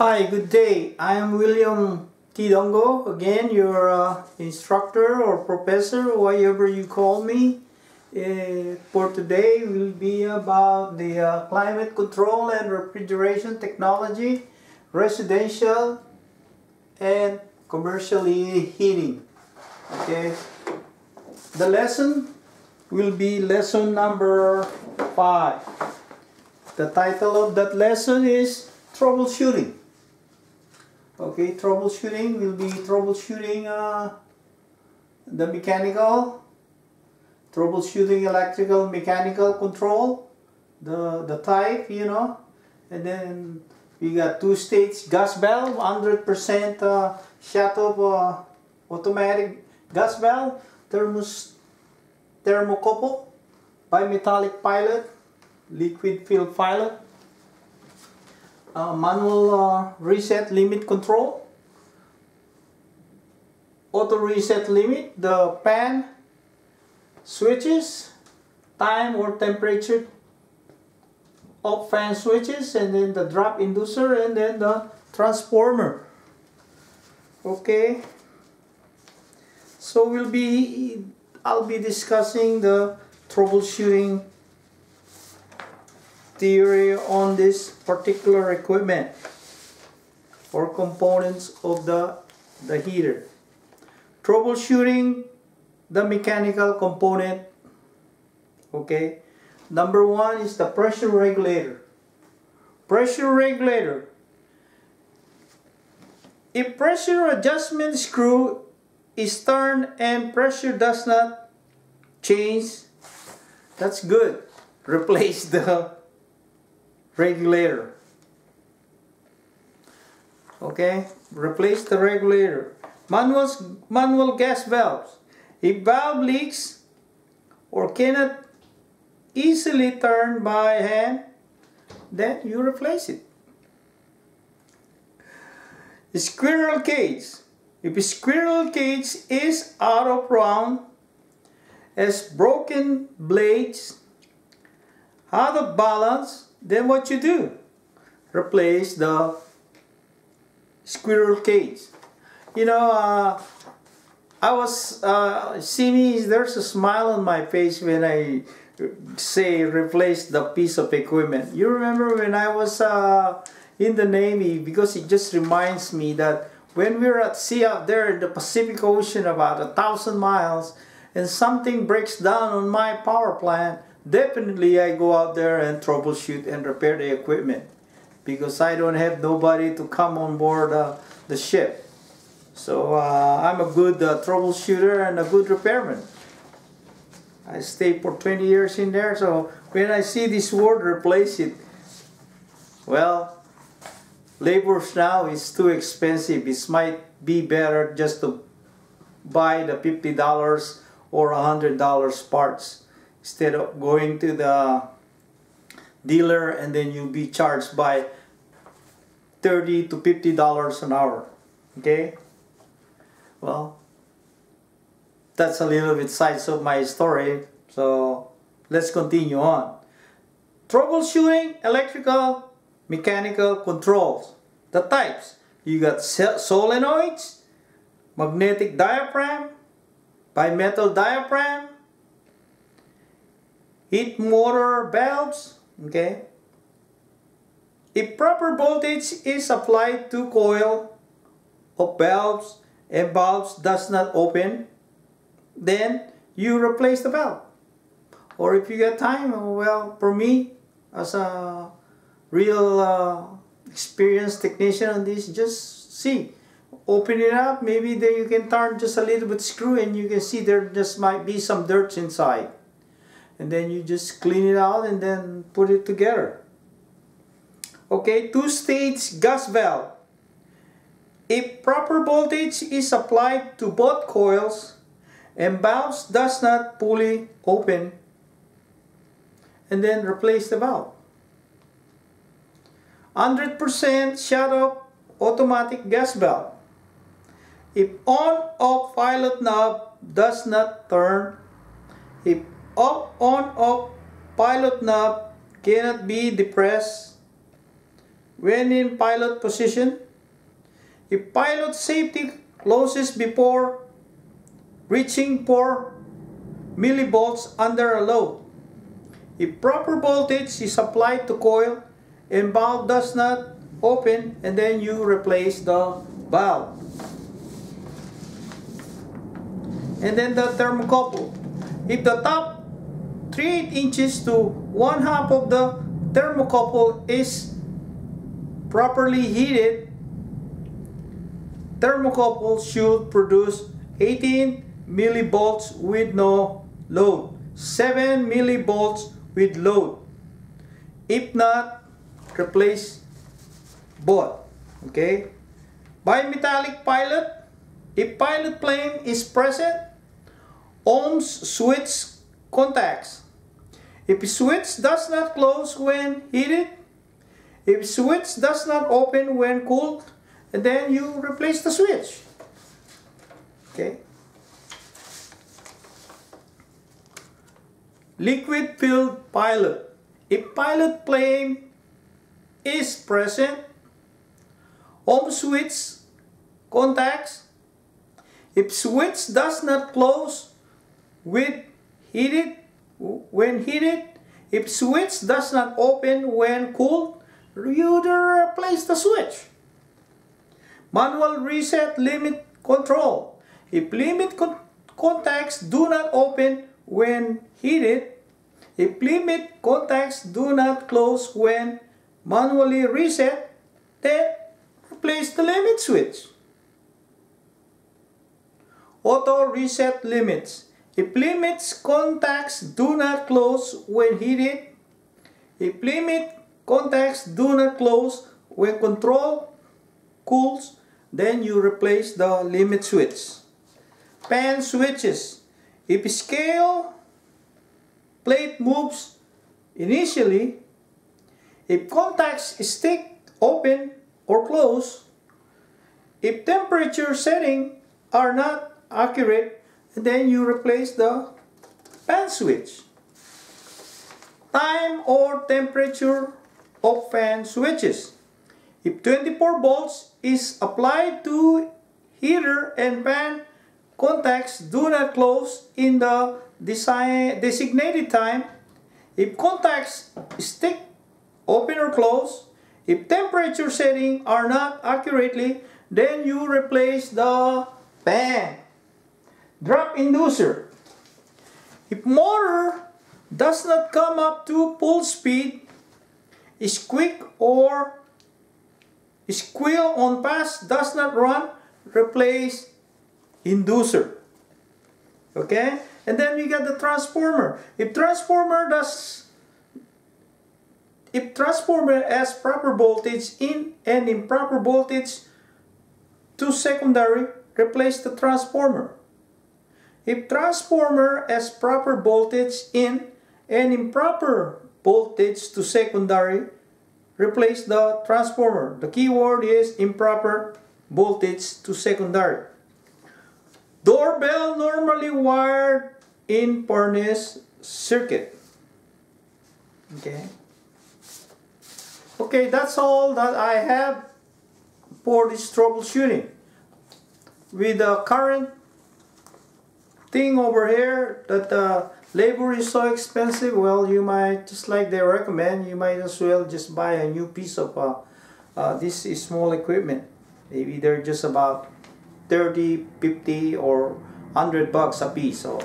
Hi, good day. I am William T. Dongo, again your instructor or professor, whatever you call me. For today will be about the climate control and refrigeration technology, residential and commercial heating. Okay, the lesson will be lesson number 5. The title of that lesson is Troubleshooting. Okay, troubleshooting will be troubleshooting the mechanical, troubleshooting electrical, mechanical control, the type, you know, and then we got 2 states gas valve, 100% shut-off automatic gas valve, thermocouple, bimetallic pilot, liquid filled pilot, manual reset limit control, auto reset limit, the pan switches, time or temperature of fan switches, and then the drop inducer, and then the transformer. Okay, so I'll be discussing the troubleshooting theory on this particular equipment or components of the heater. Troubleshooting the mechanical component. Okay, number 1 is the pressure regulator. Pressure regulator. If pressure adjustment screw is turned and pressure does not change, that's good. Replace the regulator. Okay, replace the regulator. Manual gas valves. If valve leaks or cannot easily turn by hand, then you replace it. The squirrel cage. If a squirrel cage is out of round, has broken blades, out of balance, then what you do? Replace the squirrel cage. You know, there's a smile on my face when I say replace the piece of equipment. You remember when I was in the Navy, because it just reminds me that when we're at sea out there in the Pacific Ocean about 1,000 miles and something breaks down on my power plant, definitely I go out there and troubleshoot and repair the equipment, because I don't have nobody to come on board the ship. So I'm a good troubleshooter and a good repairman. I stayed for 20 years in there, so when I see this word replace it, well, labors now is too expensive. It might be better just to buy the $50 or $100 parts, instead of going to the dealer and then you'll be charged by $30 to $50 an hour. Okay, well, that's a little bit sides of my story, so let's continue on. Troubleshooting electrical, mechanical controls. The types: you got solenoids, magnetic diaphragm, bimetal diaphragm, heat motor valves. Okay, if proper voltage is applied to coil of valves and valves does not open, then you replace the valve. Or if you get time, well, for me, as a real experienced technician on this, just see, open it up, maybe then you can turn just a little bit screw and you can see there just might be some dirt inside, and then you just clean it out and then put it together. Okay, 2-stage gas valve. If proper voltage is applied to both coils and valves does not fully open, and then replace the valve. 100% shut-off automatic gas valve. If on-off pilot knob does not turn, if on-off pilot knob cannot be depressed, when in pilot position. If pilot safety closes before reaching 4 millivolts under a load. If proper voltage is applied to coil and valve does not open, and then you replace the valve. And then the thermocouple. If the top 3/8 inches to 1/2 of the thermocouple is properly heated, thermocouple should produce 18 millivolts with no load, 7 millivolts with load. If not, replace both. Okay? Bimetallic pilot. If pilot flame is present, ohms switch contacts. If switch does not close when heated, if switch does not open when cooled, and then you replace the switch. Okay? Liquid filled pilot. If pilot flame is present, ohm switch contacts. If switch does not close when heated, if switch does not open when cooled, you replace the switch. Manual reset limit control. If limit contacts do not open when heated, if limit contacts do not close when manually reset, then replace the limit switch. Auto reset limits. If limits contacts do not close when heated, if limit contacts do not close when control cools, then you replace the limit switch. Pan switches. If scale plate moves initially, if contacts stick open or close, if temperature setting are not accurate, then you replace the pan switch. Time or temperature of fan switches. If 24 volts is applied to heater and fan, contacts do not close in the designated time. If contacts stick open or close, if temperature setting are not accurately, then you replace the fan. Drop inducer. If motor does not come up to full speed, squeak or squeal on pass does not run, replace inducer. Okay? And then we got the transformer. If transformer has proper voltage in and improper voltage to secondary, replace the transformer. If transformer has proper voltage in and improper voltage to secondary, replace the transformer. The key word is improper voltage to secondary. Doorbell normally wired in furnace circuit. Okay. Okay, that's all that I have for this troubleshooting. With the current thing over here that labor is so expensive, well, you might, just like they recommend, you might as well just buy a new piece of this is small equipment. Maybe they're just about 30, 50 or 100 bucks a piece. So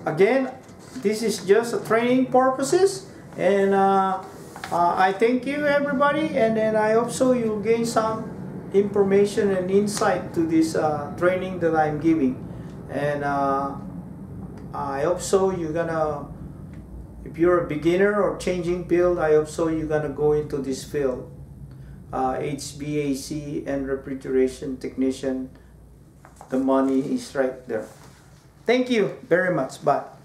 again, this is just a training purposes, and I thank you everybody, and then I hope so you'll gain some information and insight to this training that I'm giving. And I hope so you're gonna, if you're a beginner or changing field, I hope so you're gonna go into this field. HVAC and refrigeration technician, the money is right there. Thank you very much. Bye.